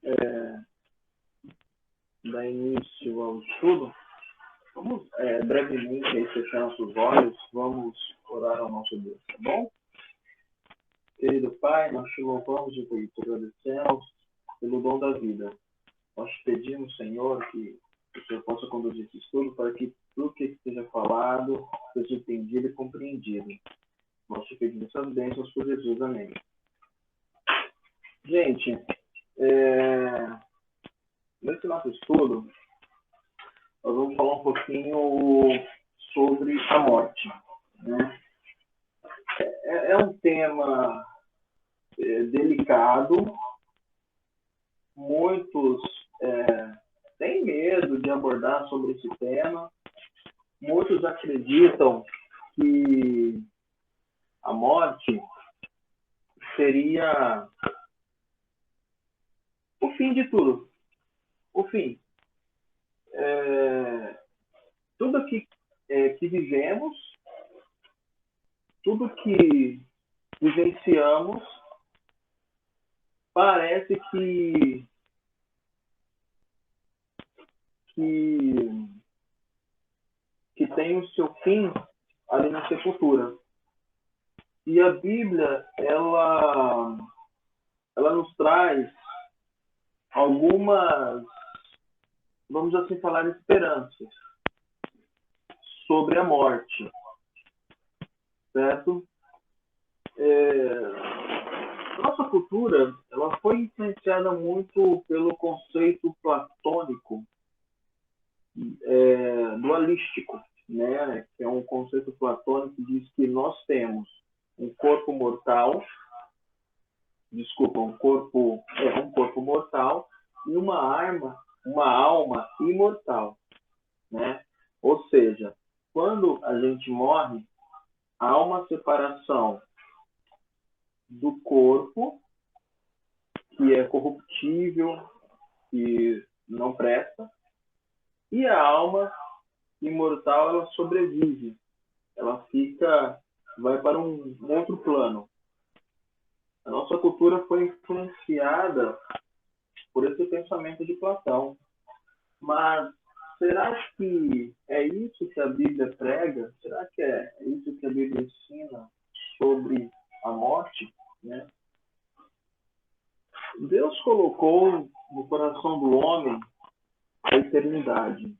é, dar início ao estudo, vamos brevemente aí, fechar nossos olhos, vamos orar ao nosso Deus, tá bom? Querido Pai, nós te louvamos e te agradecemos pelo dom da vida. Nós te pedimos, Senhor, que o Senhor possa conduzir esse estudo para que tudo que seja falado seja entendido e compreendido. Nós te pedimos essas bênçãos por Jesus. Amém. Gente, nesse nosso estudo, nós vamos falar um pouquinho sobre a morte, né? É um tema delicado. Muitos têm medo de abordar sobre esse tema. Muitos acreditam que a morte seria o fim de tudo. O fim. Tudo que vivemos, tudo que vivenciamos, parece que tem o seu fim ali na sepultura. E a Bíblia, ela nos traz algumas, vamos assim falar, esperanças sobre a morte, certo? Nossa cultura, ela foi influenciada muito pelo conceito platônico dualístico, né? Que é um conceito platônico que diz que nós temos um corpo mortal, um corpo mortal e uma alma imortal, né? Ou seja, quando a gente morre, há uma separação do corpo, que é corruptível, que não presta, e a alma imortal, ela sobrevive, ela vai para um outro plano. A nossa cultura foi influenciada por esse pensamento de Platão. Mas será que é isso que a Bíblia prega? Será que é isso que a Bíblia ensina sobre a morte, né? Deus colocou no coração do homem a eternidade.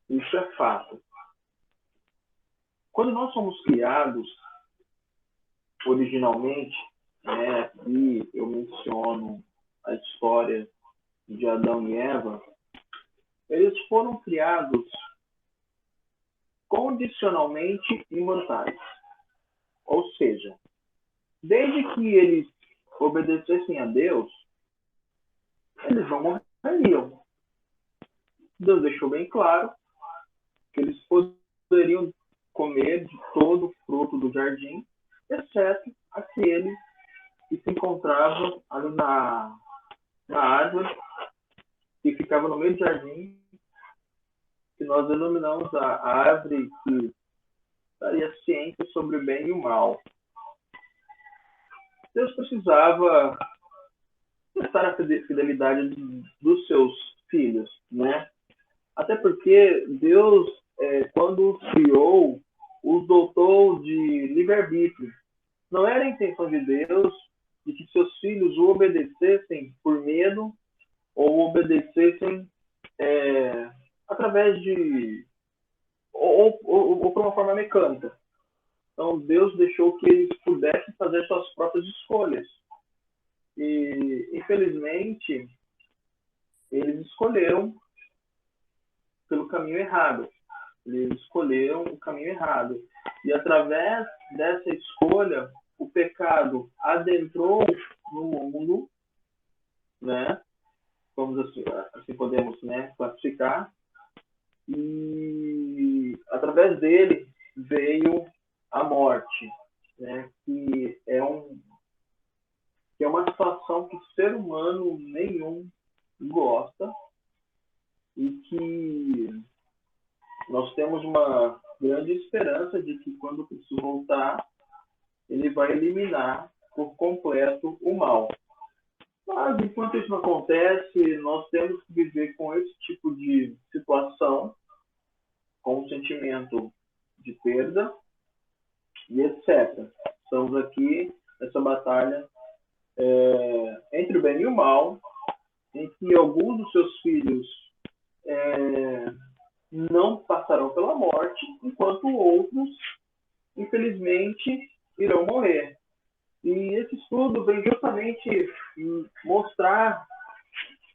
Isso é fato. Quando nós somos criados originalmente, né, e eu menciono a história de Adão e Eva, eles foram criados condicionalmente imortais. Ou seja, desde que eles obedecessem a Deus, eles não morreriam. Deus deixou bem claro que eles poderiam comer de todo o fruto do jardim, exceto aquele que se encontrava ali na árvore que ficava no meio do jardim, que nós denominamos a árvore que daria ciência sobre o bem e o mal. Deus precisava testar a fidelidade dos seus filhos, né? Até porque Deus, quando os criou, os dotou de livre-arbítrio. Não era a intenção de Deus de que seus filhos o obedecessem por medo ou obedecessem através de ou por uma forma mecânica. Então Deus deixou que eles pudessem fazer suas próprias escolhas. E infelizmente eles escolheram pelo caminho errado. Eles escolheram o caminho errado. E através dessa escolha, o pecado adentrou no mundo, né? Vamos assim podemos, né, classificar. E através dele veio a morte, né? Que é uma situação que ser humano nenhum gosta e que nós temos uma grande esperança de que quando Cristo voltar, ele vai eliminar por completo o mal. Mas, enquanto isso não acontece, nós temos que viver com esse tipo de situação, com o sentimento de perda e etc. Estamos aqui nessa batalha entre o bem e o mal, em que alguns dos seus filhos não passarão pela morte, enquanto outros, infelizmente, irão morrer. E esse estudo vem justamente mostrar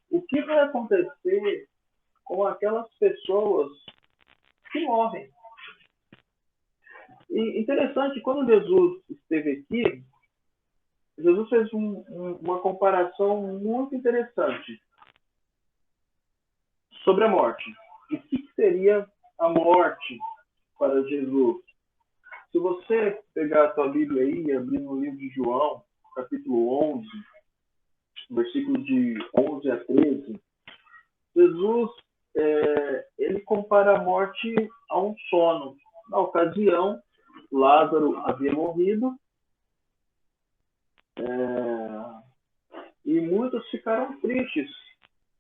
o que vai acontecer com aquelas pessoas que morrem. E interessante, quando Jesus esteve aqui, Jesus fez uma comparação muito interessante sobre a morte. E o que seria a morte para Jesus? Se você pegar a sua Bíblia aí e abrir no livro de João, capítulo 11, versículos de 11 a 13, Jesus ele compara a morte a um sono. Na ocasião, Lázaro havia morrido e muitos ficaram tristes,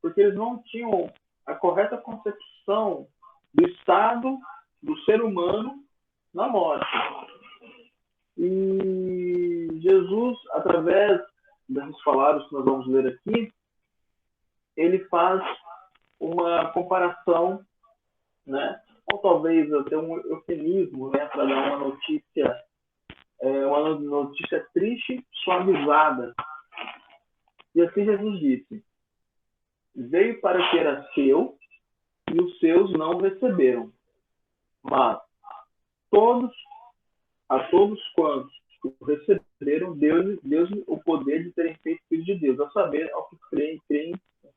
porque eles não tinham a correta concepção do estado do ser humano na morte. E Jesus, através desses palavras que nós vamos ler aqui, ele faz uma comparação, né? Ou talvez até um eufemismo, né? Para dar uma notícia triste, suavizada. E assim Jesus disse: veio para o que era seu e os seus não receberam. Mas a todos quantos o receberam, Deus o poder de terem feito filhos de Deus, a saber, ao que creem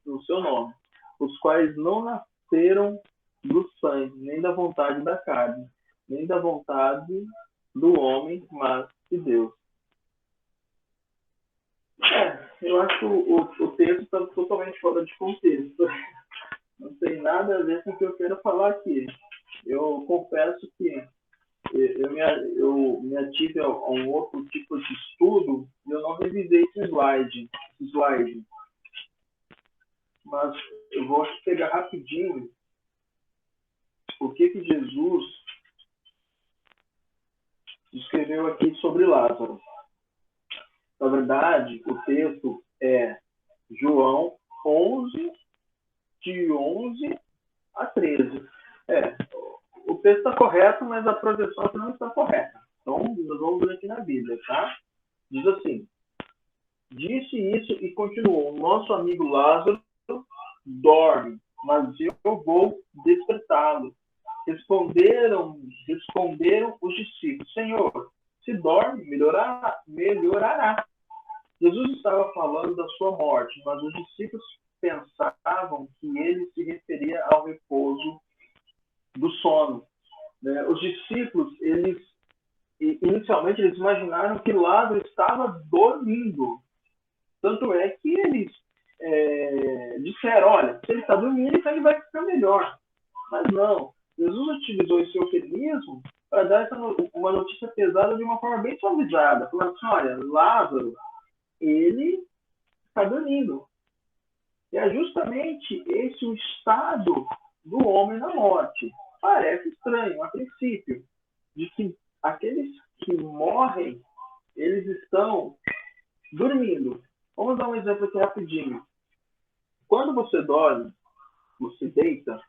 no seu nome, os quais não nasceram do sangue, nem da vontade da carne, nem da vontade do homem, mas de Deus. Eu acho que o texto está totalmente fora de contexto. Não tem nada a ver com o que eu quero falar aqui. Eu confesso que eu me ative a um outro tipo de estudo e eu não revisei esse slide. Mas eu vou pegar rapidinho o que Jesus escreveu aqui sobre Lázaro. Na verdade, o texto é João 11, de 11 a 13. O texto está correto, mas a projeção não está correta. Então, nós vamos ver aqui na Bíblia, tá? Diz assim: disse isso e continuou: nosso amigo Lázaro dorme, mas eu vou despertá-lo. Responderam os discípulos: Senhor, se dorme, melhorará. Jesus estava falando da sua morte, mas os discípulos pensavam que ele se referia ao repouso do sono. Os discípulos, inicialmente, eles imaginaram que Lázaro estava dormindo. Tanto é que eles disseram: olha, se ele está dormindo, então ele vai ficar melhor. Mas não. Jesus utilizou esse eufemismo para dar uma notícia pesada de uma forma bem suavizada. Falando assim: olha, Lázaro, ele está dormindo. E é justamente esse o estado do homem na morte. Parece estranho, a princípio, de que aqueles que morrem, eles estão dormindo. Vamos dar um exemplo aqui rapidinho. Quando você dorme, você deita,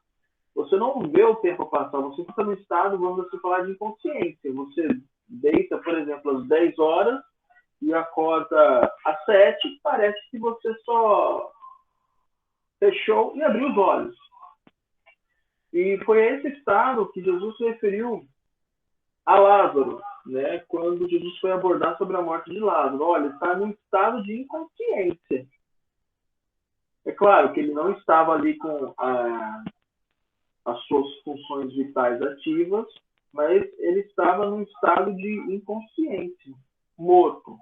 você não vê o tempo passar, você fica no estado, vamos assim falar, de inconsciência. Você deita, por exemplo, às 10 horas e acorda às 7, parece que você só fechou e abriu os olhos. E foi a esse estado que Jesus se referiu a Lázaro, né? Quando Jesus foi abordar sobre a morte de Lázaro. Olha, está num estado de inconsciência. É claro que ele não estava ali com as suas funções vitais ativas, mas ele estava num estado de inconsciência, morto.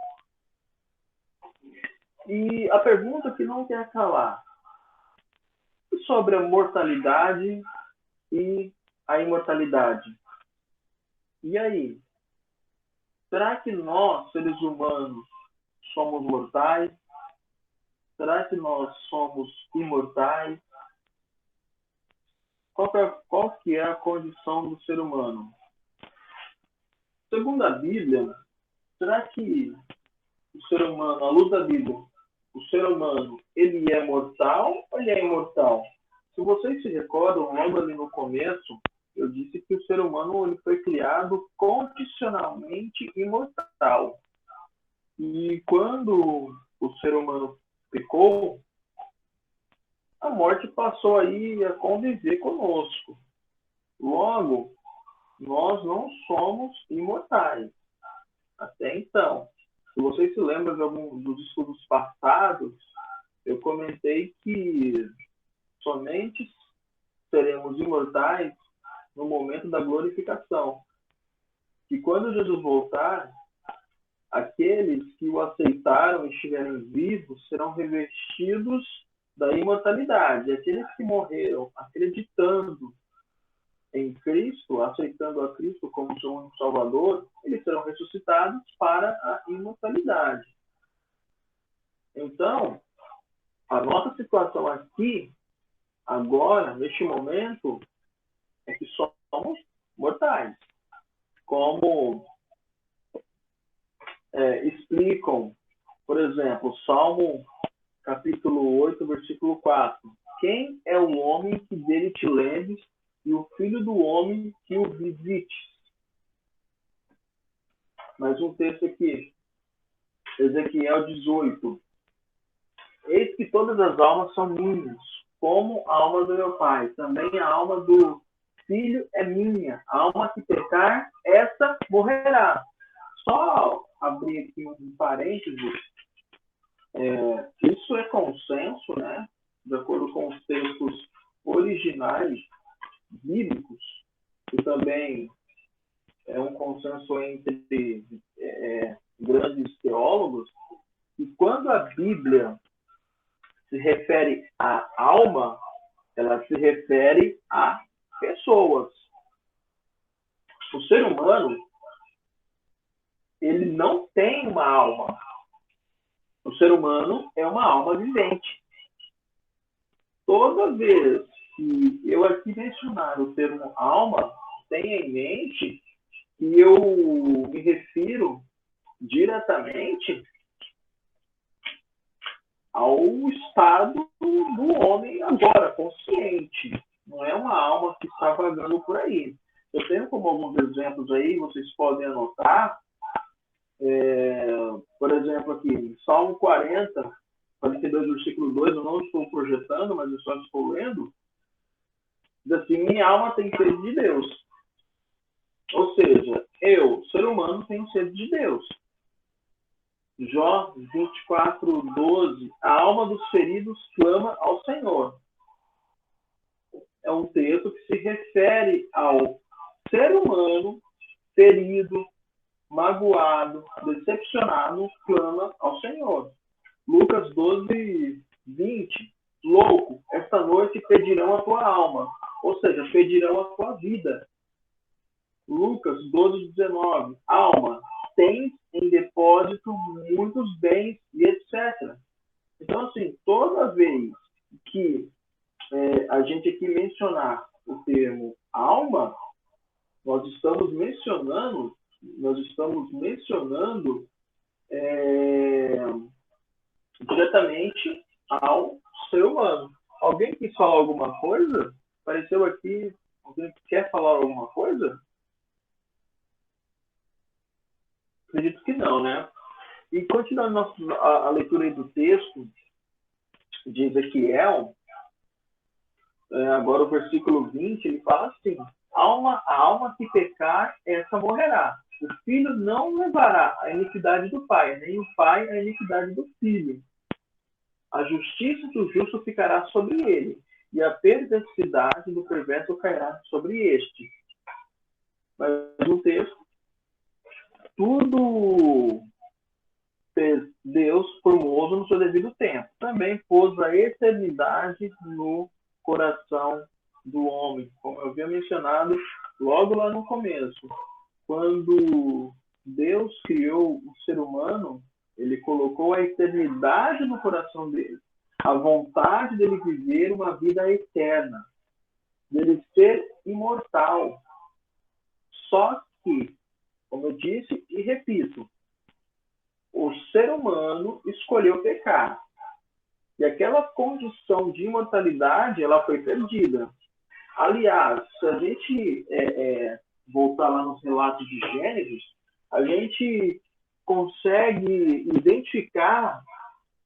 E a pergunta que não quer calar: sobre a mortalidade e a imortalidade. E aí? Será que nós, seres humanos, somos mortais? Será que nós somos imortais? Qual que é a condição do ser humano? Segundo a Bíblia, será que o ser humano, à luz da Bíblia, o ser humano, ele é mortal ou ele é imortal? Se vocês se recordam, logo ali no começo, eu disse que o ser humano ele foi criado condicionalmente imortal. E quando o ser humano pecou, a morte passou aí a conviver conosco. Logo, nós não somos imortais. Até então. Se vocês se lembram de algum dos estudos passados, eu comentei que somente seremos imortais no momento da glorificação. Que quando Jesus voltar, aqueles que o aceitaram e estiverem vivos serão revestidos da imortalidade. Aqueles que morreram acreditando em Cristo, aceitando a Cristo como seu único Salvador, eles serão ressuscitados para a imortalidade. Então, a nossa situação aqui, agora, neste momento, é que somos mortais. Como explicam, por exemplo, Salmo capítulo 8, versículo 4. Quem é o homem que dele te lembres e o filho do homem que o visite? Mais um texto aqui, Ezequiel 18. Eis que todas as almas são minhas, como a alma do meu pai. Também a alma do filho é minha. A alma que pecar, essa morrerá. Só abrir aqui um parênteses. Isso é consenso, né? De acordo com os textos originais bíblicos, e também é um consenso entre grandes teólogos, e quando a Bíblia se refere à alma, ela se refere a pessoas. O ser humano, ele não tem uma alma. O ser humano é uma alma vivente. Toda vez que eu aqui mencionar o termo alma, tenha em mente que eu me refiro diretamente ao estado do homem agora, consciente. Não é uma alma que está vagando por aí. Eu tenho como alguns exemplos aí, vocês podem anotar. Por exemplo, aqui, Salmo 40, 42, versículo 2, eu não estou projetando, mas eu só estou lendo. Diz assim, minha alma tem sede de Deus. Ou seja, eu, ser humano, tenho sede de Deus. Jó 24, 12, a alma dos feridos clama ao Senhor. É um texto que se refere ao ser humano ferido, magoado, decepcionado, clama ao Senhor. Lucas 12, 20, louco, esta noite pedirão a tua alma, ou seja, pedirão a tua vida. Lucas 12, 19, alma, tens em depósito muitos bens e etc. Então, assim, toda vez que a gente aqui mencionar o termo alma, nós estamos mencionando diretamente ao ser humano. Alguém quis falar alguma coisa? Apareceu aqui, alguém quer falar alguma coisa? Acredito que não, né? E continuando a leitura aí do texto de Ezequiel, agora o versículo 20, ele fala assim, a alma que pecar, essa morrerá. O filho não levará a iniquidade do pai, nem o pai a iniquidade do filho. A justiça do justo ficará sobre ele, e a perversidade do perverso cairá sobre este. Mas no texto, tudo fez Deus formoso no seu devido tempo. Também pôs a eternidade no coração do homem, como eu havia mencionado logo lá no começo. Quando Deus criou o ser humano, ele colocou a eternidade no coração dele. a vontade dele viver uma vida eterna, dele ser imortal. Só que, como eu disse e repito, o ser humano escolheu pecar. E aquela condição de imortalidade, ela foi perdida. Aliás, se a gente voltar lá nos relatos de Gênesis, a gente consegue identificar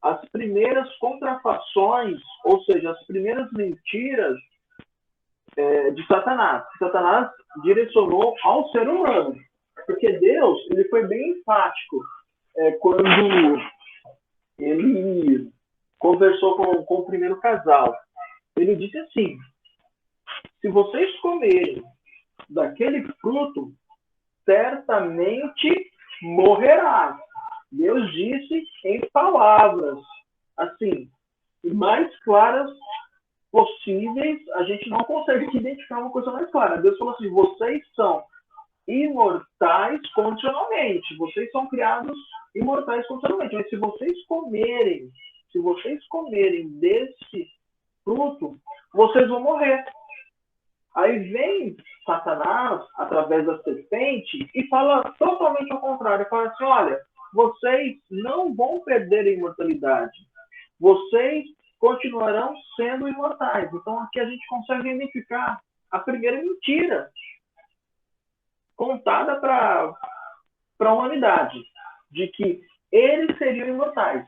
as primeiras contrafações, ou seja, as primeiras mentiras de Satanás. Satanás direcionou ao ser humano. Porque Deus, ele foi bem enfático quando ele conversou com o primeiro casal. Ele disse assim: se vocês comerem daquele fruto, certamente morrerás. Deus disse em palavras assim, mais claras possíveis. A gente não consegue identificar uma coisa mais clara. Deus falou assim: vocês são imortais condicionalmente. Vocês são criados imortais condicionalmente. Mas se vocês comerem desse fruto, vocês vão morrer. Aí vem Satanás, através da serpente, e fala totalmente ao contrário. Fala assim: olha, vocês não vão perder a imortalidade. Vocês continuarão sendo imortais. Então aqui a gente consegue identificar a primeira mentira contada para a humanidade, de que eles seriam imortais.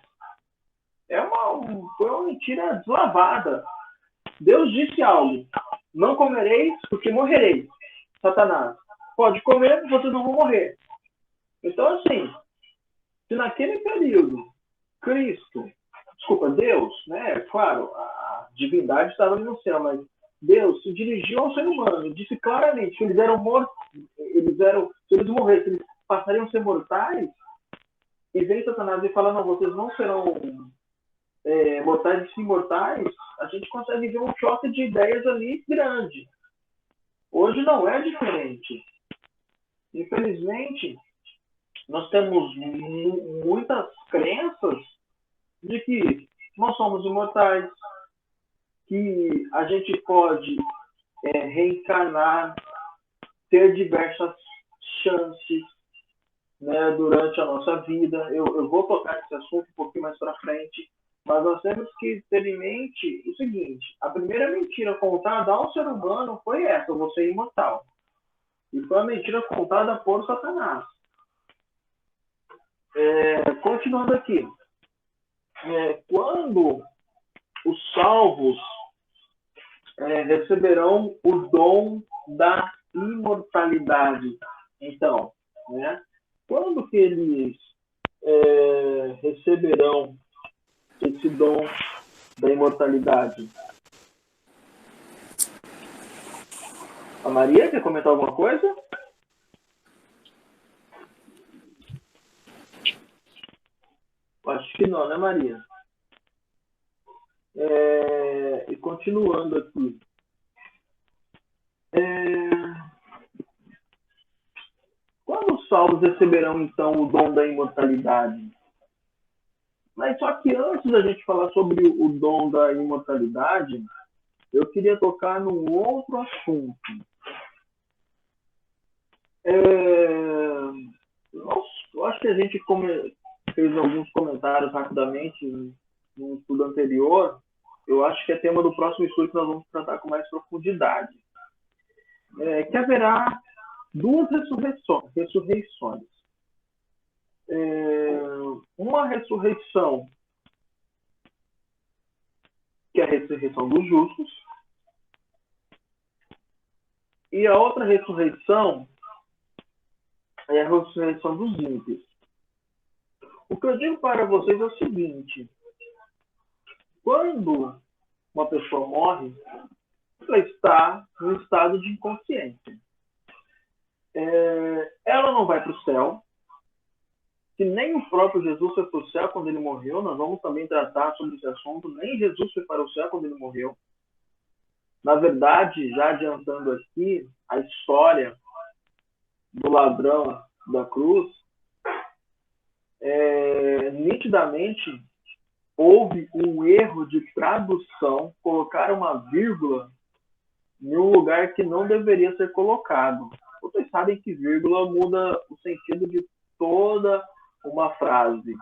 Foi uma mentira deslavada. Deus disse algo: não comereis porque morrereis. Satanás: pode comer, vocês não vão morrer. Então, assim, se naquele período Deus, né? Claro, a divindade estava ali no céu, mas Deus se dirigiu ao ser humano e disse claramente que eles eram mortos, se eles morressem, eles passariam a ser mortais. E vem Satanás e fala: não, vocês não serão mortais e sim mortais. A gente consegue ver um choque de ideias ali grande. Hoje não é diferente. Infelizmente, nós temos muitas crenças de que nós somos imortais, que a gente pode reencarnar, ter diversas chances, né, durante a nossa vida. Eu vou tocar nesse assunto um pouquinho mais para frente, mas nós temos que ter em mente o seguinte: a primeira mentira contada ao ser humano foi essa: você é imortal. E foi a mentira contada por Satanás. Continuando aqui, quando os salvos receberão o dom da imortalidade, então, né? Quando que eles receberão esse dom da imortalidade? A Maria quer comentar alguma coisa? Acho que não, né, Maria? E continuando aqui. Quando os salvos receberão, então, o dom da imortalidade? Mas só que antes da gente falar sobre o dom da imortalidade, eu queria tocar num outro assunto. Eu acho que a gente fez alguns comentários rapidamente no estudo anterior. Eu acho que é tema do próximo estudo que nós vamos tratar com mais profundidade. Que haverá duas ressurreições. Uma ressurreição, que é a ressurreição dos justos, e a outra ressurreição é a ressurreição dos ímpios. O que eu digo para vocês é o seguinte: quando uma pessoa morre, ela está no estado de inconsciência. Ela não vai para o céu, que nem o próprio Jesus foi para o céu quando ele morreu. Nós vamos também tratar sobre esse assunto. Nem Jesus foi para o céu quando ele morreu. Na verdade, já adiantando aqui, a história do ladrão da cruz, nitidamente houve um erro de tradução, colocar uma vírgula em um lugar que não deveria ser colocado. Vocês sabem que vírgula muda o sentido de toda uma frase,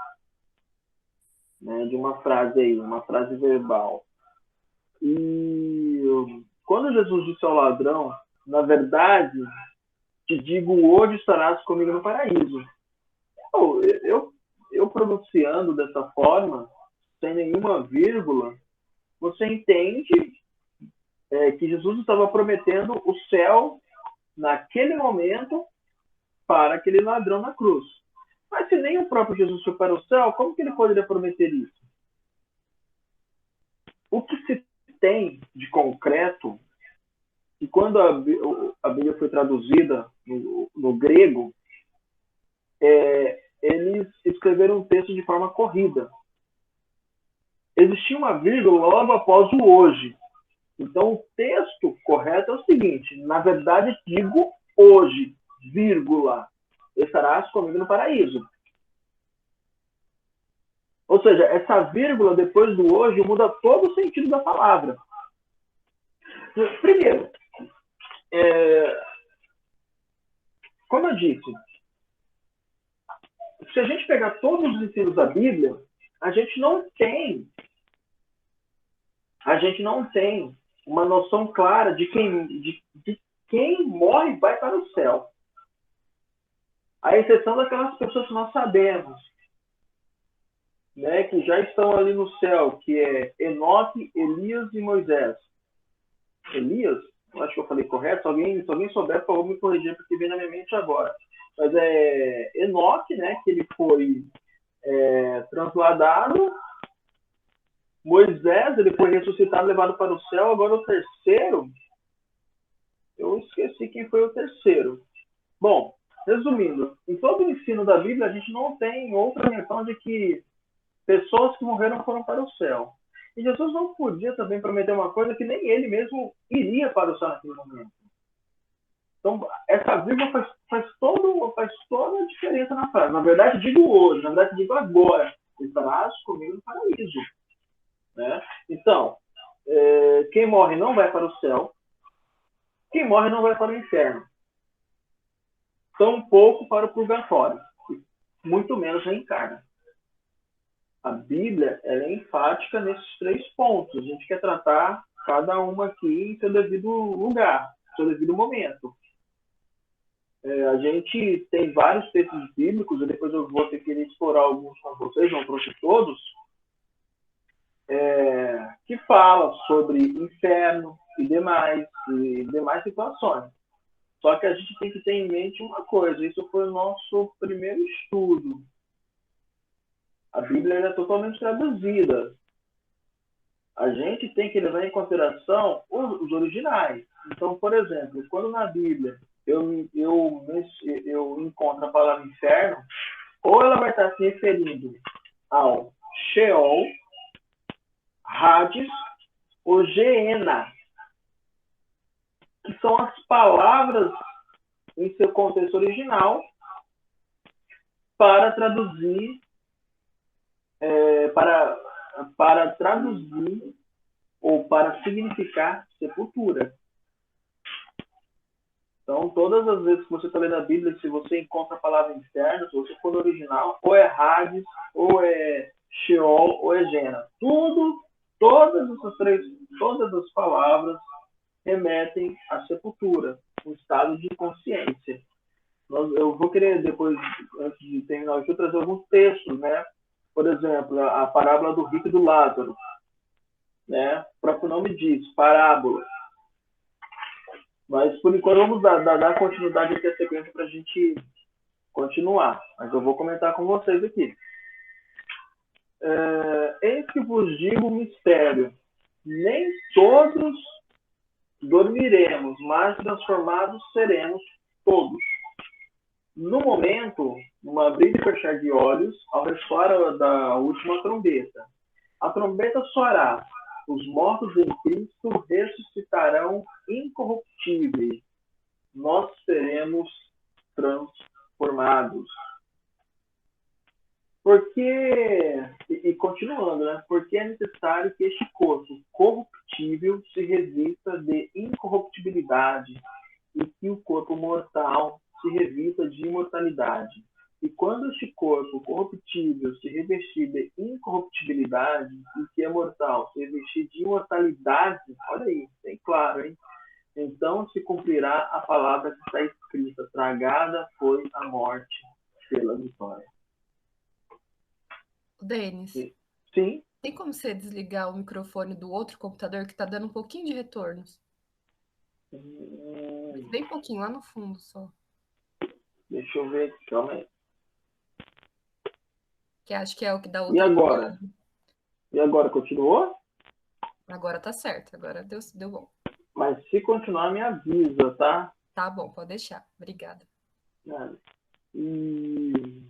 né? De uma frase aí, uma frase verbal. E quando Jesus disse ao ladrão, na verdade, te digo, hoje estarás comigo no paraíso. Eu pronunciando dessa forma, sem nenhuma vírgula, você entende que Jesus estava prometendo o céu naquele momento para aquele ladrão na cruz. Mas se nem o próprio Jesus foi para o céu, como que ele poderia prometer isso? O que se tem de concreto, e quando a Bíblia foi traduzida no grego, eles escreveram um texto de forma corrida. Existia uma vírgula logo após o hoje. Então, o texto correto é o seguinte: na verdade, digo hoje, vírgula, estarás comigo no paraíso. Ou seja, essa vírgula depois do hoje muda todo o sentido da palavra. Primeiro, como eu disse, se a gente pegar todos os ensinos da Bíblia, a gente não tem uma noção clara de quem morre e vai para o céu. À exceção daquelas pessoas que nós sabemos, né, que já estão ali no céu, que é Enoque, Elias e Moisés. Elias? Eu acho que eu falei correto. Se alguém souber, por favor, me corrigir, porque vem na minha mente agora. Mas é Enoque, né, que ele foi transladado. Moisés, ele foi ressuscitado, levado para o céu. Agora o terceiro, eu esqueci quem foi o terceiro. Bom, resumindo, em todo o ensino da Bíblia, a gente não tem outra menção de que pessoas que morreram foram para o céu. E Jesus não podia também prometer uma coisa que nem ele mesmo iria para o céu naquele momento. Então, essa vírgula faz toda a diferença na frase. Na verdade, digo hoje, na verdade, digo agora. Estarás comigo no paraíso. Né? Então, quem morre não vai para o céu. Quem morre não vai para o inferno. Tampouco para o purgatório. Muito menos reencarna. A Bíblia ela é enfática nesses 3 pontos. A gente quer tratar cada uma aqui em seu devido lugar, em seu devido momento. A gente tem vários textos bíblicos, e depois eu vou ter que explorar alguns com vocês, não trouxe todos, que falam sobre inferno e demais situações. Só que a gente tem que ter em mente uma coisa: isso foi o nosso primeiro estudo. A Bíblia é totalmente traduzida. A gente tem que levar em consideração os originais. Então, por exemplo, quando na Bíblia eu encontro a palavra inferno, ou ela vai estar se referindo ao Sheol, Hades ou Geena, que são as palavras em seu contexto original para traduzir para traduzir ou para significar sepultura. Então, todas as vezes que você está lendo a Bíblia, se você encontra a palavra inferno, se você for no original, ou é Hades, ou é Sheol, ou é Geena. Todas as palavras remetem à sepultura, um estado de consciência. Eu vou querer depois, antes de terminar aqui, trazer alguns textos, né? Por exemplo, a parábola do rico e do Lázaro, né? O próprio nome diz, parábola. Mas, por enquanto, vamos dar continuidade aqui à sequência para a gente continuar. Mas eu vou comentar com vocês aqui. Eis que vos digo o mistério. Nem todos dormiremos, mas transformados seremos todos. No momento, num abrir e fechar de olhos, ao ressoar da última trombeta. A trombeta soará. Os mortos em Cristo ressuscitarão incorruptíveis. Nós seremos transformados. Porque, e continuando, né? Porque é necessário que este corpo corruptível se revista de incorruptibilidade e que o corpo mortal se revista de imortalidade. E quando este corpo corruptível se revestir de incorruptibilidade e que é mortal se revestir de imortalidade, olha aí, bem claro, hein? Então se cumprirá a palavra que está escrita: tragada foi a morte pela vitória. Denis, Sim. tem como você desligar o microfone do outro computador que tá dando um pouquinho de retornos? Bem pouquinho, lá no fundo só. Deixa eu ver aqui, calma aí. Que acho que é o que dá E outro agora? retorno. E agora, continuou? Agora tá certo, agora deu bom. Mas se continuar, me avisa, tá? Tá bom, pode deixar. Obrigada. E...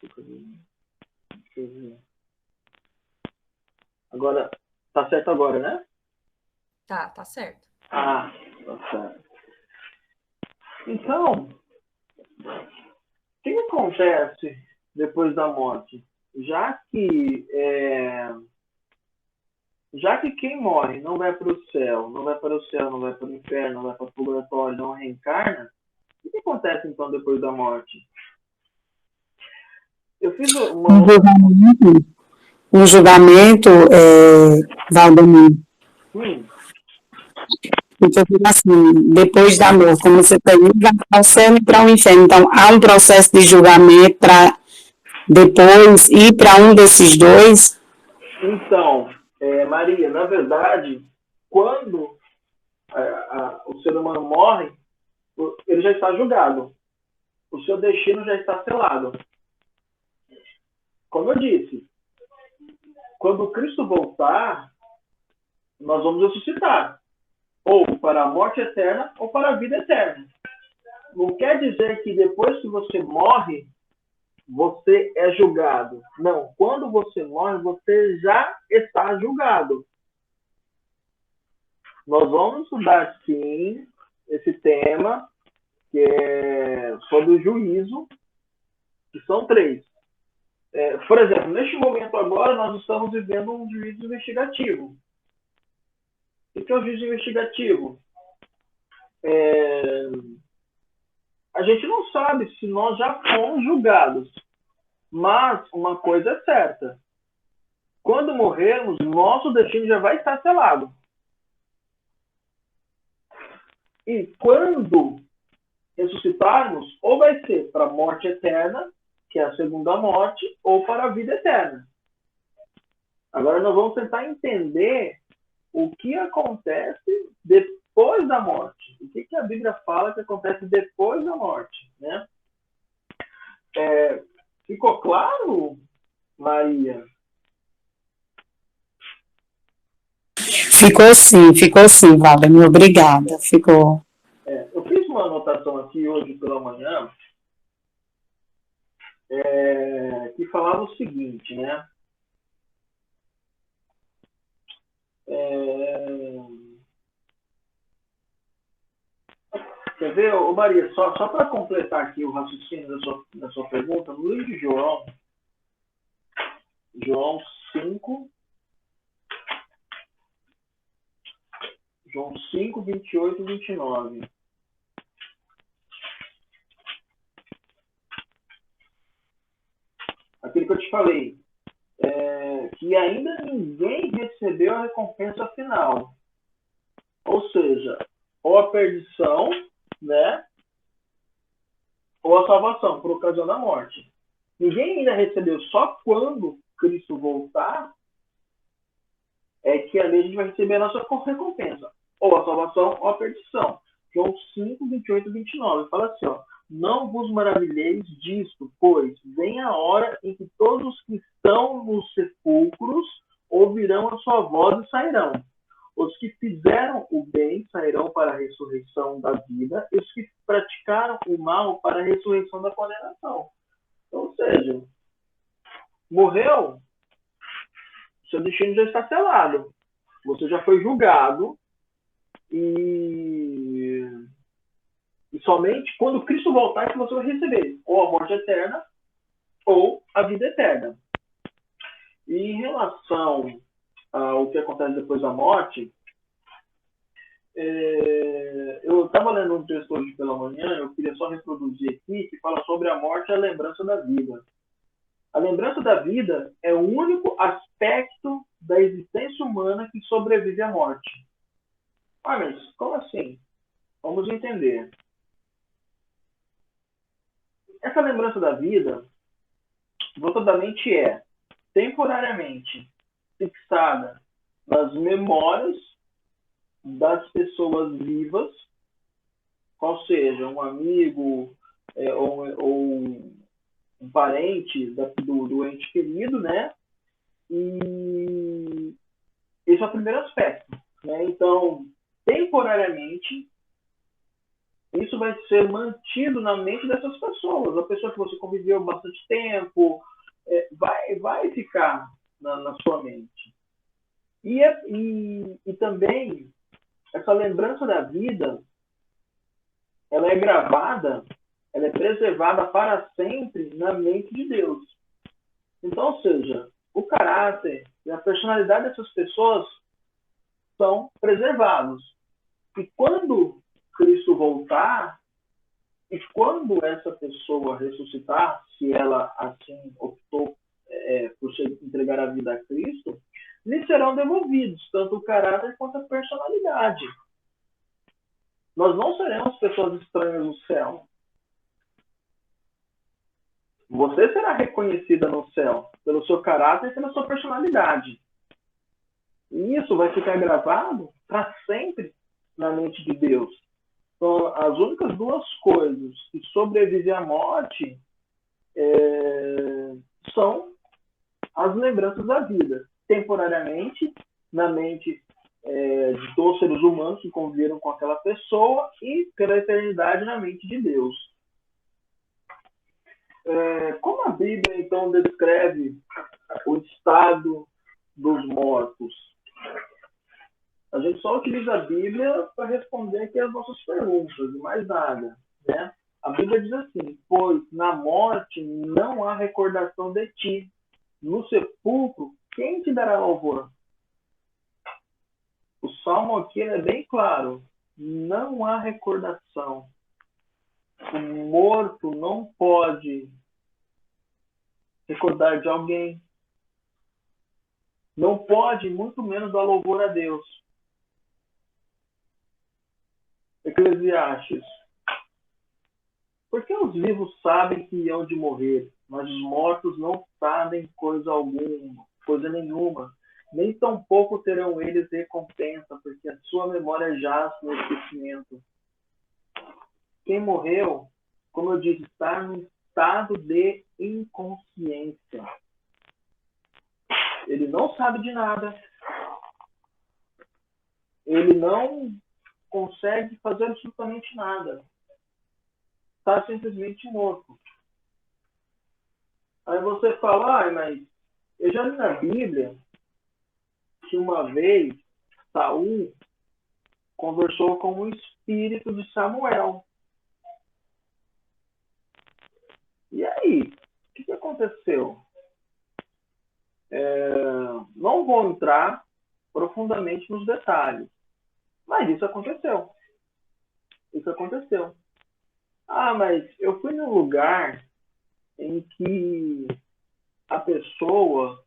Deixa eu ver. Agora, tá certo agora, né? Tá certo. Ah, tá certo. Então, o que acontece depois da morte? Já que quem morre não vai para o céu, não vai para o céu, não vai para o inferno, não vai para o purgatório, não reencarna, o que acontece então depois da morte? Eu fiz uma... Um julgamento, Valdemir. Então, assim, depois da morte, como você tem, vai para o céu e para o inferno. Então, há um processo de julgamento para depois ir para um desses dois? Então, Maria, na verdade, quando o ser humano morre, ele já está julgado. O seu destino já está selado. Como eu disse, quando Cristo voltar, nós vamos ressuscitar. Ou para a morte eterna, ou para a vida eterna. Não quer dizer que depois que você morre, você é julgado. Não, quando você morre, você já está julgado. Nós vamos estudar, sim, esse tema, que é sobre o juízo, que são 3. Por exemplo, neste momento agora, nós estamos vivendo um juízo investigativo. O que é o juízo investigativo? A gente não sabe se nós já fomos julgados, mas uma coisa é certa: quando morrermos, nosso destino já vai estar selado. E quando ressuscitarmos, ou vai ser para a morte eterna, que é a segunda morte, ou para a vida eterna. Agora nós vamos tentar entender o que acontece depois da morte. O que a Bíblia fala que acontece depois da morte, né? Ficou claro, Maria? Ficou sim, Valdemir. Obrigada. Ficou. Eu fiz uma anotação aqui hoje pela manhã que falava o seguinte, né? Quer ver, Maria, só para completar aqui o raciocínio da sua pergunta, no livro de João 5, 28 e 29. Aquilo que eu te falei, que ainda ninguém recebeu a recompensa final. Ou seja, ou a perdição, né? Ou a salvação, por ocasião da morte. Ninguém ainda recebeu, só quando Cristo voltar é que ali a gente vai receber a nossa recompensa. Ou a salvação ou a perdição. João 5, 28 e 29. Fala assim, ó: não vos maravilheis disto, pois vem a hora em que todos os que estão nos sepulcros ouvirão a sua voz e sairão. Os que fizeram o bem sairão para a ressurreição da vida, e os que praticaram o mal para a ressurreição da condenação. Ou seja, morreu, seu destino já está selado. Você já foi julgado e E somente quando Cristo voltar que você vai receber ou a morte eterna ou a vida eterna. E em relação ao que acontece depois da morte, eu estava lendo um texto hoje pela manhã, eu queria só reproduzir aqui, que fala sobre a morte e a lembrança da vida. A lembrança da vida é o único aspecto da existência humana que sobrevive à morte. Ah, mas como assim? Vamos entender. Essa lembrança da vida, notadamente, é temporariamente fixada nas memórias das pessoas vivas, qual seja um amigo ou um parente do ente querido, né? E esse é o primeiro aspecto, né? Então, temporariamente, isso vai ser mantido na mente dessas pessoas. A pessoa que você conviveu bastante tempo vai ficar na sua mente. E também, essa lembrança da vida, ela é gravada, ela é preservada para sempre na mente de Deus. Então, ou seja, o caráter e a personalidade dessas pessoas são preservados. E quando Cristo voltar, e quando essa pessoa ressuscitar, se ela assim optou por entregar a vida a Cristo, lhe serão devolvidos tanto o caráter quanto a personalidade. Nós não seremos pessoas estranhas no céu. Você será reconhecida no céu pelo seu caráter e pela sua personalidade. E isso vai ficar gravado para sempre na mente de Deus. Então, as únicas duas coisas que sobrevivem à morte são as lembranças da vida. Temporariamente, na mente de todos os seres humanos que conviveram com aquela pessoa e pela eternidade na mente de Deus. Como a Bíblia, então, descreve o estado dos mortos? A gente só utiliza a Bíblia para responder aqui as nossas perguntas, e mais nada, né? A Bíblia diz assim: pois na morte não há recordação de ti. No sepulcro, quem te dará louvor? O Salmo aqui é bem claro. Não há recordação. O morto não pode recordar de alguém. Não pode, muito menos, dar louvor a Deus. Eclesiastes. Porque os vivos sabem que hão de morrer, mas os mortos não sabem coisa alguma, coisa nenhuma. Nem tampouco terão eles recompensa, porque a sua memória jaz no esquecimento. Quem morreu, como eu disse, está no estado de inconsciência. Ele não sabe de nada. Ele não consegue fazer absolutamente nada. Está simplesmente morto. Aí você fala, mas eu já li na Bíblia que uma vez Saul conversou com o espírito de Samuel. E aí? O que aconteceu? Não vou entrar profundamente nos detalhes, mas isso aconteceu. Isso aconteceu. Ah, mas eu fui num lugar em que a pessoa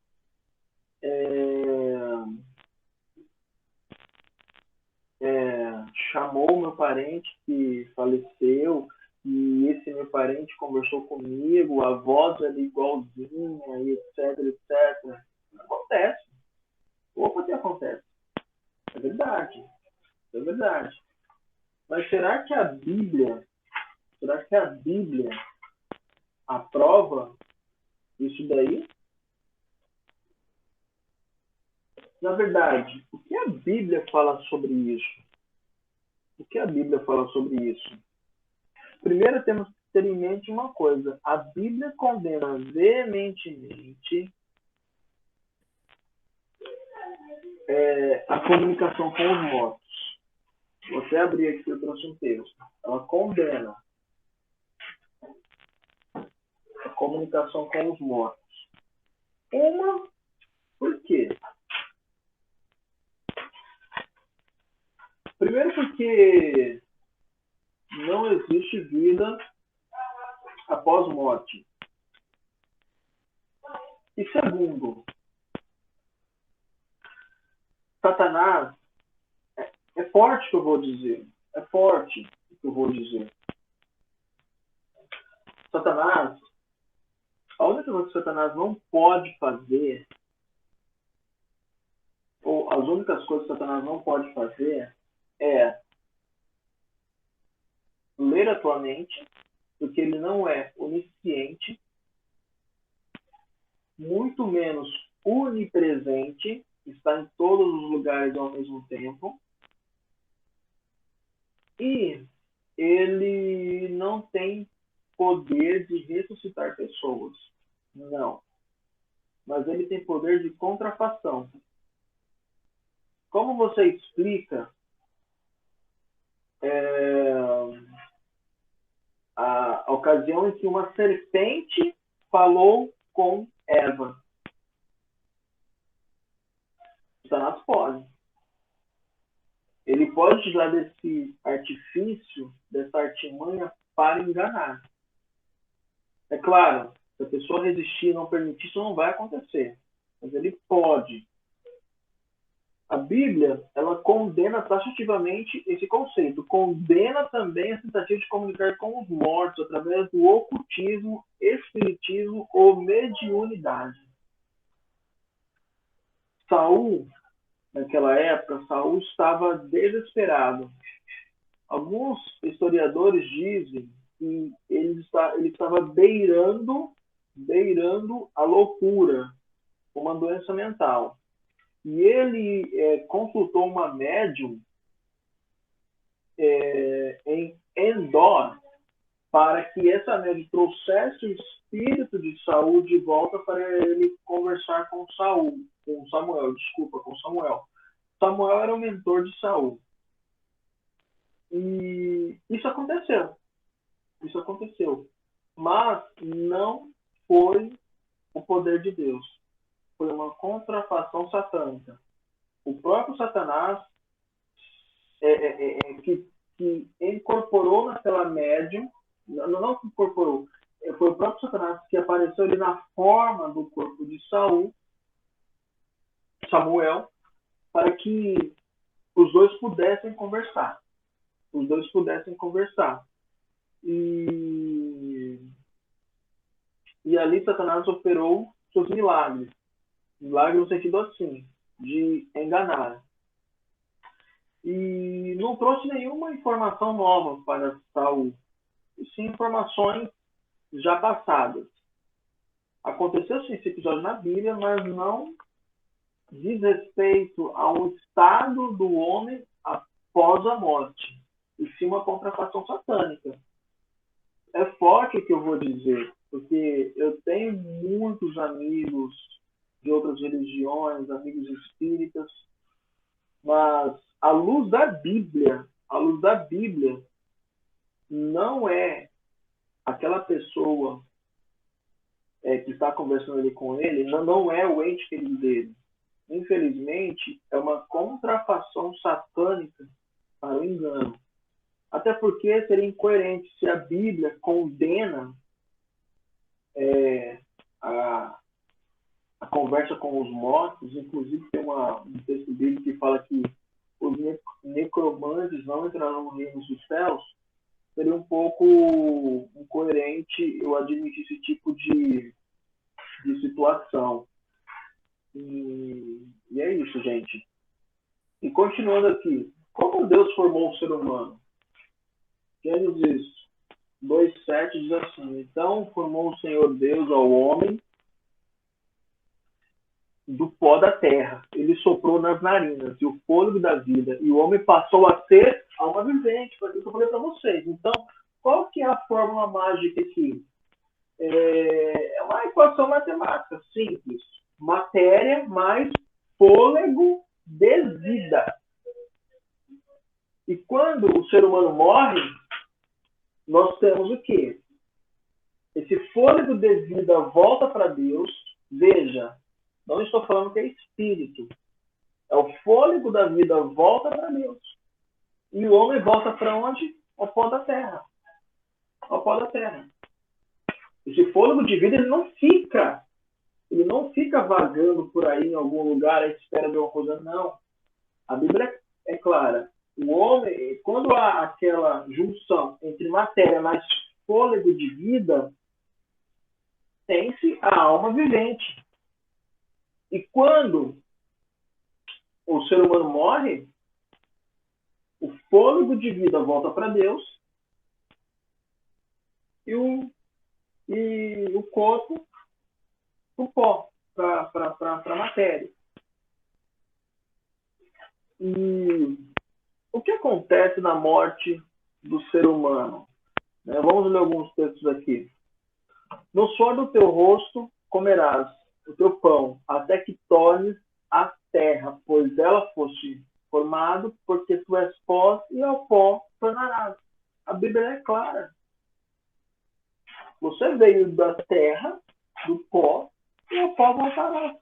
chamou meu parente que faleceu e esse meu parente conversou comigo, a voz era igualzinha e etc, etc. Acontece. Opa, que acontece. É verdade. É verdade. Mas será que a Bíblia aprova isso daí? Na verdade, o que a Bíblia fala sobre isso? O que a Bíblia fala sobre isso? Primeiro temos que ter em mente uma coisa. A Bíblia condena veementemente a comunicação com os mortos. Vou até abrir aqui, eu trouxe um texto. Ela condena a comunicação com os mortos. Por quê? Primeiro porque não existe vida após morte. E segundo, Satanás, é forte o que eu vou dizer. É forte o que eu vou dizer. Satanás, a única coisa que Satanás não pode fazer, ou as únicas coisas que Satanás não pode fazer, é ler a tua mente, porque ele não é onisciente, muito menos onipresente, está em todos os lugares ao mesmo tempo, e ele não tem poder de ressuscitar pessoas. Não. Mas ele tem poder de contrafação. Como você explica a ocasião em que uma serpente falou com Eva? Satanás pode. Ele pode usar desse artifício, dessa artimanha para enganar. É claro, se a pessoa resistir e não permitir, isso não vai acontecer. Mas ele pode. A Bíblia, ela condena taxativamente esse conceito. Condena também a tentativa de comunicar com os mortos através do ocultismo, espiritismo ou mediunidade. Saul, naquela época, Saul estava desesperado. Alguns historiadores dizem que ele estava beirando a loucura, uma doença mental. E ele consultou uma médium em Endor para que essa médium trouxesse o espírito de Saul de volta para ele conversar com Samuel. Samuel era o mentor de Saul. E isso aconteceu. Mas não foi o poder de Deus. Foi uma contrafação satânica. O próprio Satanás que incorporou naquela médium, não que incorporou, foi o próprio Satanás que apareceu ali na forma do corpo de Samuel, para que os dois pudessem conversar. E ali Satanás operou seus milagres. Milagre no sentido assim, de enganar. E não trouxe nenhuma informação nova para Saul, e sim informações já passadas. Aconteceu sim esse episódio na Bíblia, mas não diz respeito ao estado do homem após a morte, e sim uma contrafação satânica. É forte o que eu vou dizer, porque eu tenho muitos amigos de outras religiões, amigos espíritas, mas à luz da Bíblia, não é aquela pessoa que está conversando ali com ele, não é o ente querido dele. Infelizmente, é uma contrafação satânica para o engano. Até porque seria incoerente se a Bíblia condena a conversa com os mortos. Inclusive tem um texto bíblico que fala que os necromantes não entrarão no reino dos céus. Seria um pouco incoerente eu admitir esse tipo de situação. E é isso, gente. E continuando aqui, como Deus formou o ser humano? Gênesis 2:7 diz assim: então formou o Senhor Deus ao homem do pó da terra. Ele soprou nas narinas e o fôlego da vida. E o homem passou a ser alma vivente. Foi isso que eu falei para vocês. Então, qual que é a fórmula mágica aqui? É uma equação matemática simples. Matéria mais fôlego de vida. E quando o ser humano morre, nós temos o quê? Esse fôlego de vida volta para Deus. Veja, não estou falando que é espírito. É o fôlego da vida volta para Deus. E o homem volta para onde? Ao pó da terra. Ao pó da terra. Esse fôlego de vida, ele não fica vagando por aí em algum lugar à espera de uma coisa. Não. A Bíblia é clara. O homem, quando há aquela junção entre matéria mais fôlego de vida, tem-se a alma vivente. E quando o ser humano morre, o fôlego de vida volta para Deus e o corpo o pó, para a matéria. E o que acontece na morte do ser humano? Vamos ler alguns textos aqui. No suor do teu rosto comerás o teu pão, até que tornes a terra, pois ela foste formado, porque tu és pó e ao pó tornarás. A Bíblia é clara. Você veio da terra, do pó, e ao pó voltará.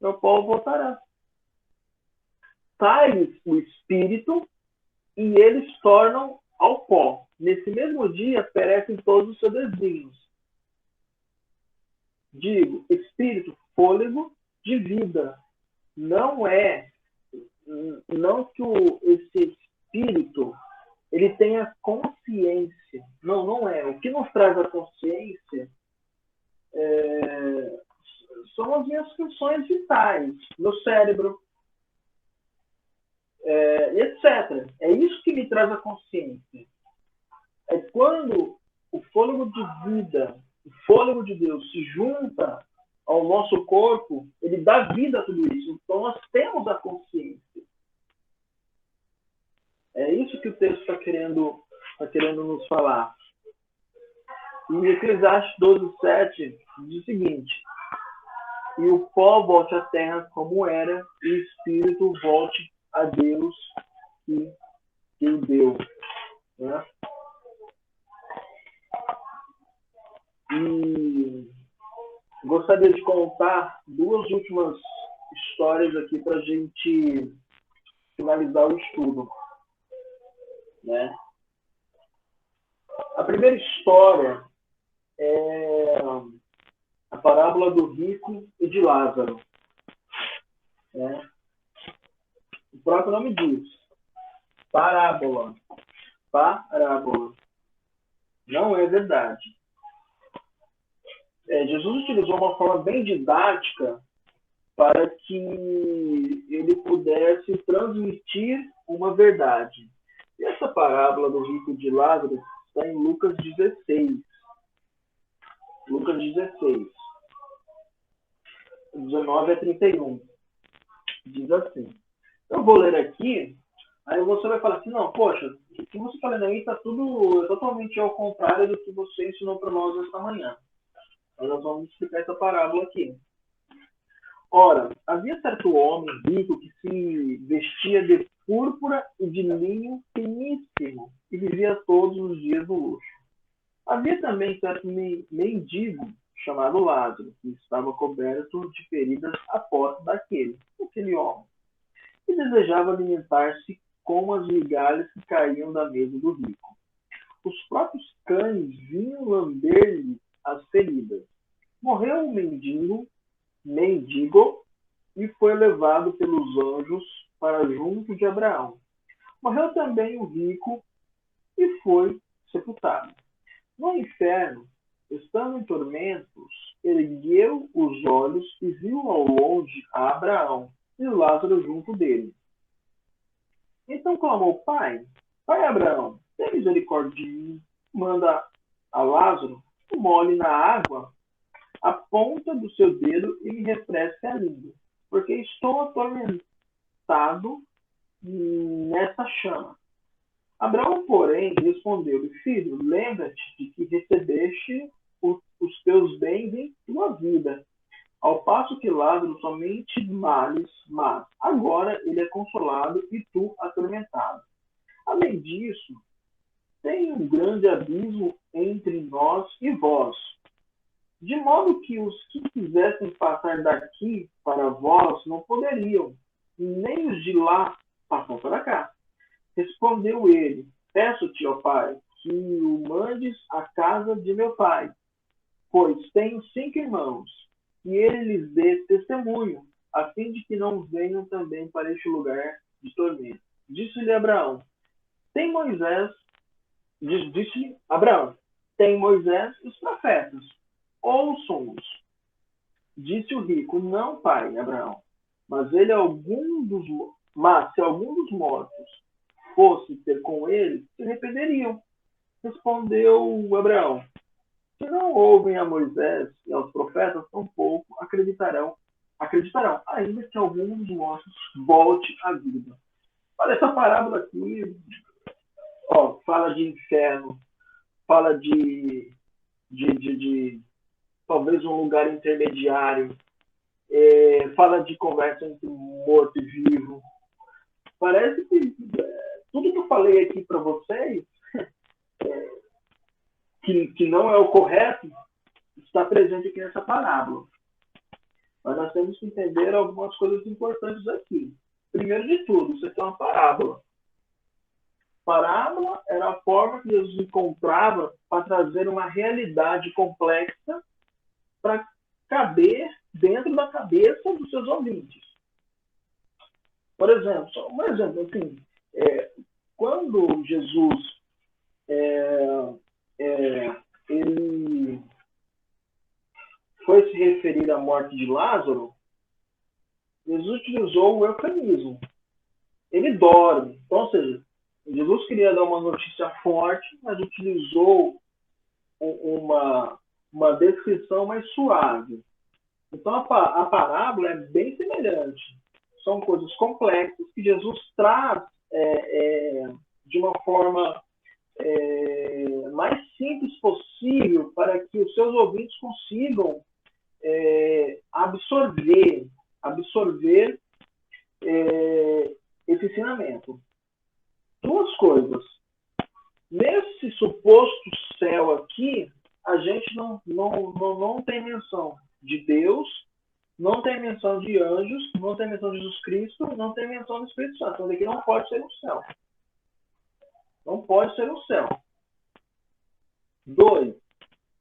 E ao pó voltará. Sai o espírito e eles tornam ao pó. Nesse mesmo dia perecem todos os seus desígnios. Digo, espírito, fôlego de vida. Não que esse espírito ele tenha consciência. Não é. O que nos traz a consciência são as minhas funções vitais, meu cérebro, etc. É isso que me traz a consciência. É quando o fôlego de vida, o fôlego de Deus se junta ao nosso corpo, ele dá vida a tudo isso. Então nós temos a consciência. É isso que o texto está querendo nos falar. E Eclesiastes 12:7 diz o seguinte: e o pó volte à terra como era, e o espírito volte a Deus que o deu. Né? E gostaria de contar duas últimas histórias aqui para a gente finalizar o estudo. Né? A primeira história é a parábola do rico e de Lázaro. Né? O próprio nome diz, parábola. Parábola. Não é verdade. Jesus utilizou uma forma bem didática para que ele pudesse transmitir uma verdade. E essa parábola do rico e de Lázaro está em Lucas 16. Lucas 16. 19 a 31. Diz assim. Eu vou ler aqui, aí você vai falar assim, não, poxa, o que você está lendo aí está tudo totalmente ao contrário do que você ensinou para nós esta manhã. Então, nós vamos explicar essa parábola aqui. Ora, havia certo homem rico que se vestia de púrpura e de linho finíssimo e vivia todos os dias no luxo. Havia também certo mendigo chamado Lázaro, que estava coberto de feridas à porta daquele homem, e desejava alimentar-se com as migalhas que caíam da mesa do rico. Os próprios cães vinham lamber-lhe as feridas. Morreu o mendigo e foi levado pelos anjos para junto de Abraão. Morreu também o rico e foi sepultado. No inferno, estando em tormentos, ergueu os olhos e viu ao longe a Abraão e Lázaro junto dele. Então clamou: Pai Abraão, tem misericórdia de mim, manda a Lázaro que molhe na água a ponta do seu dedo e me refresque a língua, porque estou atormentado nessa chama. Abraão, porém, respondeu-lhe: Filho, lembra-te de que recebeste os teus bens em tua vida, Ao passo que Lázaro somente males, mas agora ele é consolado e tu atormentado. Além disso, tem um grande abismo entre nós e vós, de modo que os que quisessem passar daqui para vós não poderiam, nem os de lá passar para cá. Respondeu ele: peço-te, ó pai, que o mandes à casa de meu pai, pois tenho 5 irmãos, e ele lhes dê testemunho, a fim de que não venham também para este lugar de tormento. Disse-lhe Abraão: tem Moisés, disse Abraão: tem Moisés e os profetas, ouçam-os. Disse o rico: não, pai Abraão, mas se algum dos mortos fosse ter com ele, se arrependeriam. Respondeu Abraão: se não ouvem a Moisés e aos profetas, tampouco acreditarão, ainda que algum dos mortos volte à vida. Olha, essa parábola aqui, fala de inferno, fala de talvez um lugar intermediário, fala de conversa entre morto e vivo. Parece que tudo que eu falei aqui para vocês, que não é o correto, está presente aqui nessa parábola. Mas nós temos que entender algumas coisas importantes aqui. Primeiro de tudo, isso aqui é uma parábola. Parábola era a forma que Jesus encontrava para trazer uma realidade complexa para caber dentro da cabeça dos seus ouvintes. Por exemplo, só um exemplo, assim, quando Jesus ele foi se referir à morte de Lázaro, Jesus utilizou o eufemismo. Ele dorme. Então, ou seja, Jesus queria dar uma notícia forte, mas utilizou uma descrição mais suave. Então, a parábola é bem semelhante. São coisas complexas que Jesus traz de uma forma mais simples possível para que os seus ouvintes consigam absorver esse ensinamento. Duas coisas. Nesse suposto céu aqui, a gente não tem menção de Deus, não tem menção de anjos, não tem menção de Jesus Cristo, não tem menção do Espírito Santo. Então, daqui não pode ser um céu. Não pode ser um céu. 2.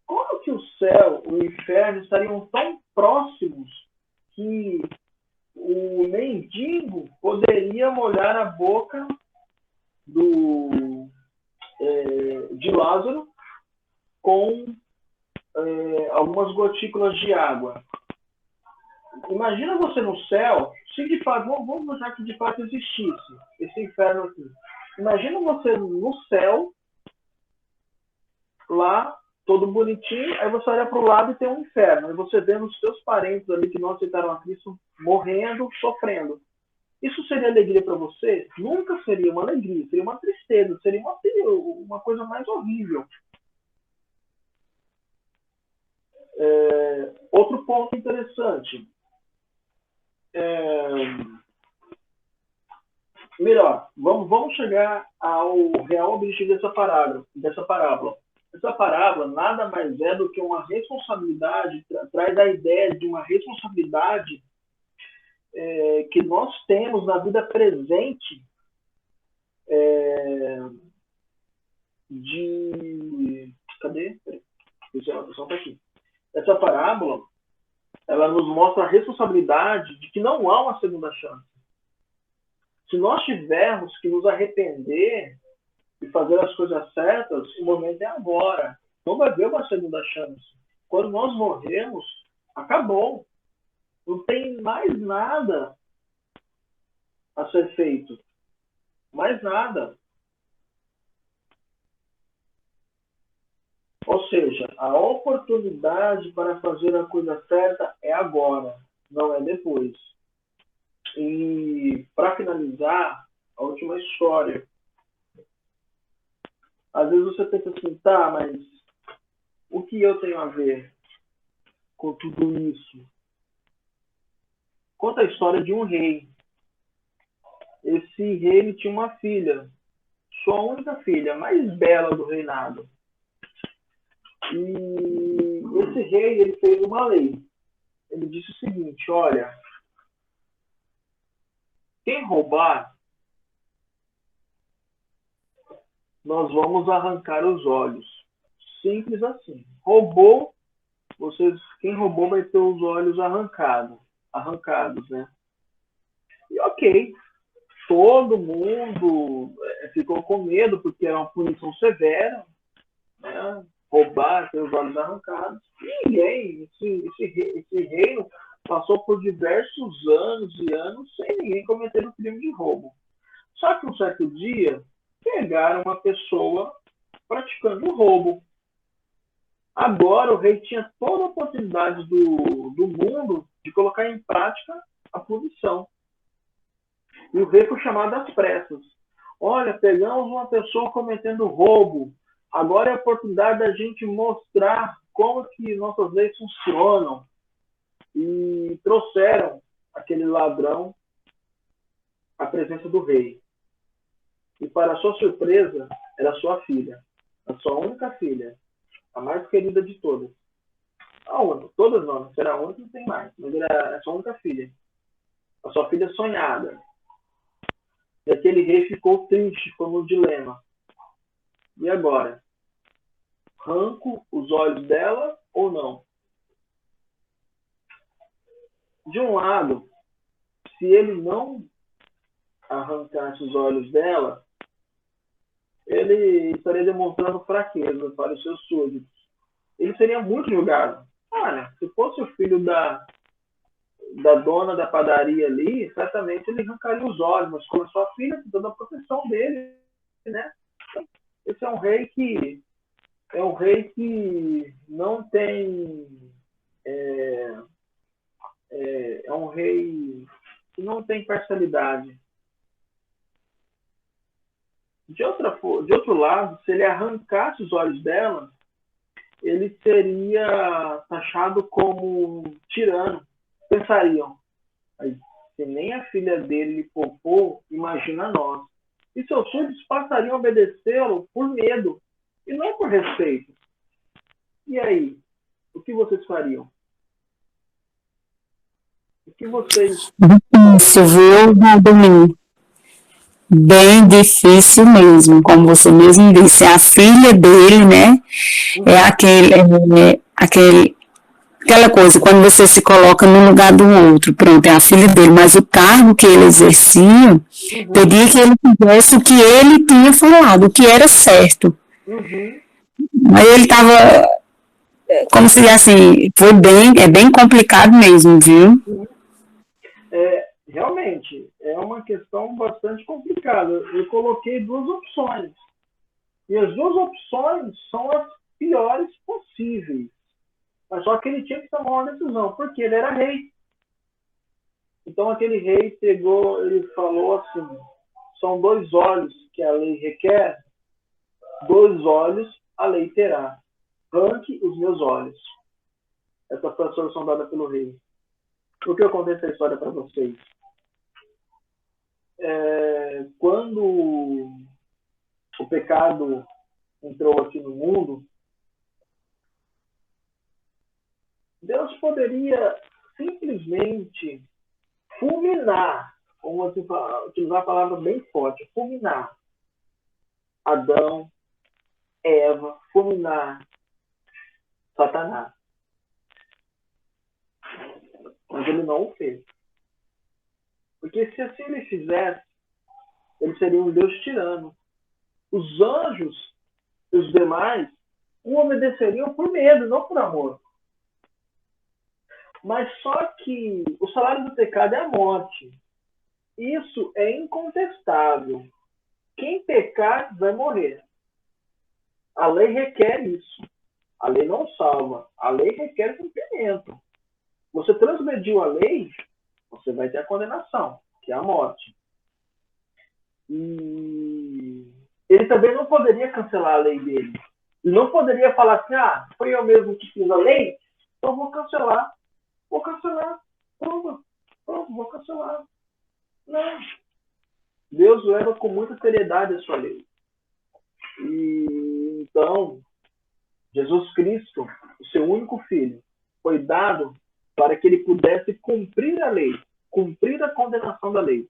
Como que o céu e o inferno estariam tão próximos que o mendigo poderia molhar a boca de Lázaro com algumas gotículas de água? Imagina você no céu, se de fato, vamos imaginar que de fato existisse esse inferno aqui. Imagina você no céu, lá, todo bonitinho, aí você olha para o lado e tem um inferno. Aí você vê os seus parentes ali que não aceitaram a Cristo morrendo, sofrendo. Isso seria alegria para você? Nunca seria uma alegria, seria uma tristeza, seria uma coisa mais horrível. Outro ponto interessante. Melhor, vamos chegar ao real objetivo dessa parábola. Essa parábola nada mais é do que uma responsabilidade, traz a ideia de uma responsabilidade que nós temos na vida presente Cadê? Tá aqui. Essa parábola, ela nos mostra a responsabilidade de que não há uma segunda chance. Se nós tivermos que nos arrepender e fazer as coisas certas, o momento é agora. Não vai haver uma segunda chance. Quando nós morremos, acabou. Não tem mais nada a ser feito. Mais nada. Ou seja, a oportunidade para fazer a coisa certa é agora, não é depois. E, para finalizar, a última história. Às vezes você pensa assim, tá, mas o que eu tenho a ver com tudo isso? conta a história de um rei. Esse rei ele tinha uma filha, sua única filha, a mais bela do reinado. E esse rei ele fez uma lei. Ele disse o seguinte: olha, quem roubar, nós vamos arrancar os olhos. Simples assim. Roubou, quem roubou vai ter os olhos arrancados, né? E ok, todo mundo ficou com medo, porque era uma punição severa, né? Roubar, ter os olhos arrancados. E ninguém, esse reino passou por diversos anos e anos sem ninguém cometer o crime de roubo. Só que um certo dia, pegaram uma pessoa praticando roubo. Agora o rei tinha toda a oportunidade do mundo de colocar em prática a punição. E o rei foi chamado às pressas. Olha, pegamos uma pessoa cometendo roubo. Agora é a oportunidade da gente mostrar como que nossas leis funcionam. E trouxeram aquele ladrão à presença do rei. E para sua surpresa, era sua filha. A sua única filha. A mais querida de todas. A única. Todas não, será a única, não tem mais. Mas era a sua única filha. A sua filha sonhada. E aquele rei ficou triste, ficou no dilema. E agora? Arranco os olhos dela ou não? De um lado, se ele não arrancasse os olhos dela, ele estaria demonstrando fraqueza para os seus súditos. Ele seria muito julgado. Olha, se fosse o filho da dona da padaria ali, certamente ele arrancaria os olhos, mas como a sua filha, tem toda a proteção dele, né? Esse é um rei que não tem é um rei que não tem parcialidade. De outro lado, se ele arrancasse os olhos dela, ele seria taxado como tirano. Pensariam, se nem a filha dele lhe poupou, imagina nós. E seus súditos passariam a obedecê-lo por medo, e não por respeito. E aí, o que vocês fariam? O que vocês... Difícil, viu, Valdemir? Bem difícil mesmo, como você mesmo disse. A filha dele, né? É aquela coisa, quando você se coloca no lugar do outro, pronto, é a filha dele, mas o cargo que ele exercia pedia que ele fizesse o que ele tinha falado, o que era certo. Mas ele estava, como se assim, é bem complicado mesmo, viu? Realmente, é uma questão bastante complicada. Eu coloquei duas opções. E as duas opções são as piores possíveis. Mas só que ele tinha que tomar uma decisão, porque ele era rei. Então aquele rei pegou, ele falou assim, são 2 olhos que a lei requer, 2 olhos a lei terá. Arranque os meus olhos. Essa foi a solução dada pelo rei. Por que eu contei essa história para vocês? Quando o pecado entrou aqui no mundo, Deus poderia simplesmente fulminar, vamos utilizar a palavra bem forte, fulminar Adão, Eva, fulminar Satanás. Mas ele não o fez. Porque se assim ele fizesse, ele seria um Deus tirano. Os anjos e os demais o obedeceriam por medo, não por amor. Mas só que o salário do pecado é a morte. Isso é incontestável. Quem pecar vai morrer. A lei requer isso. A lei não salva. A lei requer cumprimento. Você transgrediu a lei, você vai ter a condenação, que é a morte. E ele também não poderia cancelar a lei dele. Ele não poderia falar assim, foi eu mesmo que fiz a lei, então vou cancelar. Vou vou cancelar. Não. Deus leva com muita seriedade a sua lei. E então, Jesus Cristo, o seu único filho, foi dado para que ele pudesse cumprir a lei, cumprir a condenação da lei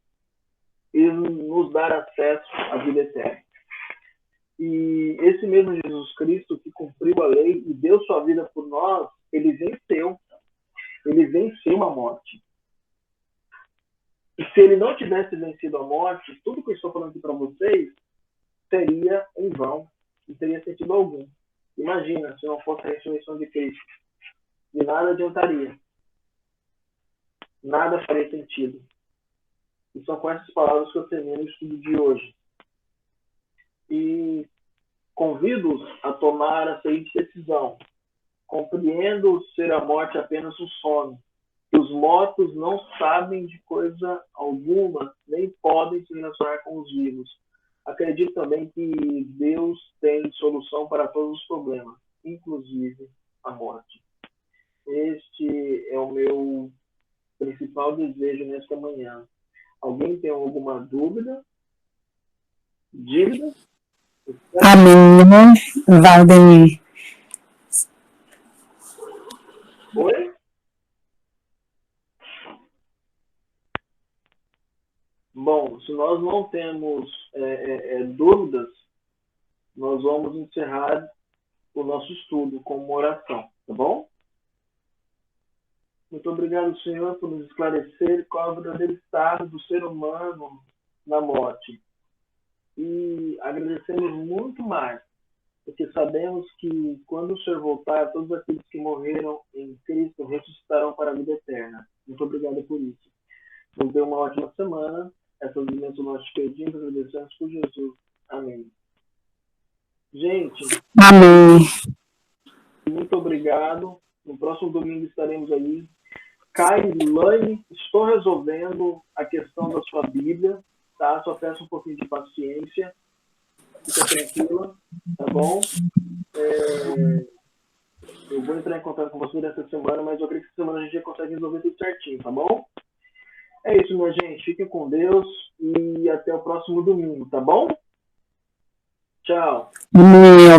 e nos dar acesso à vida eterna. E esse mesmo Jesus Cristo que cumpriu a lei e deu sua vida por nós, ele venceu a morte. E se ele não tivesse vencido a morte, tudo que eu estou falando aqui para vocês seria em vão, não teria sentido algum. Imagina se não fosse a ressurreição de Cristo. De nada adiantaria. Nada faria sentido. E são com essas palavras que eu termino o estudo de hoje. E convido-os a tomar a seguinte decisão. Compreendo ser a morte apenas um sono. Que os mortos não sabem de coisa alguma, nem podem se relacionar com os vivos. Acredito também que Deus tem solução para todos os problemas, inclusive a morte. Este é o meu principal desejo nesta manhã. Alguém tem alguma dúvida? Dívida? Amém, Valdemir. Oi? Bom, se nós não temos dúvidas, nós vamos encerrar o nosso estudo com uma oração, tá bom? Muito obrigado, Senhor, por nos esclarecer qual é o verdadeiro estado do ser humano na morte. E agradecemos muito mais, porque sabemos que quando o Senhor voltar, todos aqueles que morreram em Cristo ressuscitarão para a vida eterna. Muito obrigado por isso. Nos dê uma ótima semana. Essas alimentos nós te pedimos, agradecemos por Jesus. Amém. Gente, Amém. muito obrigado. No próximo domingo estaremos aí. Kailane, estou resolvendo a questão da sua Bíblia, tá? Só peço um pouquinho de paciência. Fica tranquila, tá bom? Eu vou entrar em contato com você nessa semana, mas eu acredito que essa semana a gente já consegue resolver tudo certinho, tá bom? É isso, minha gente. Fiquem com Deus e até o próximo domingo, tá bom? Tchau. Amém.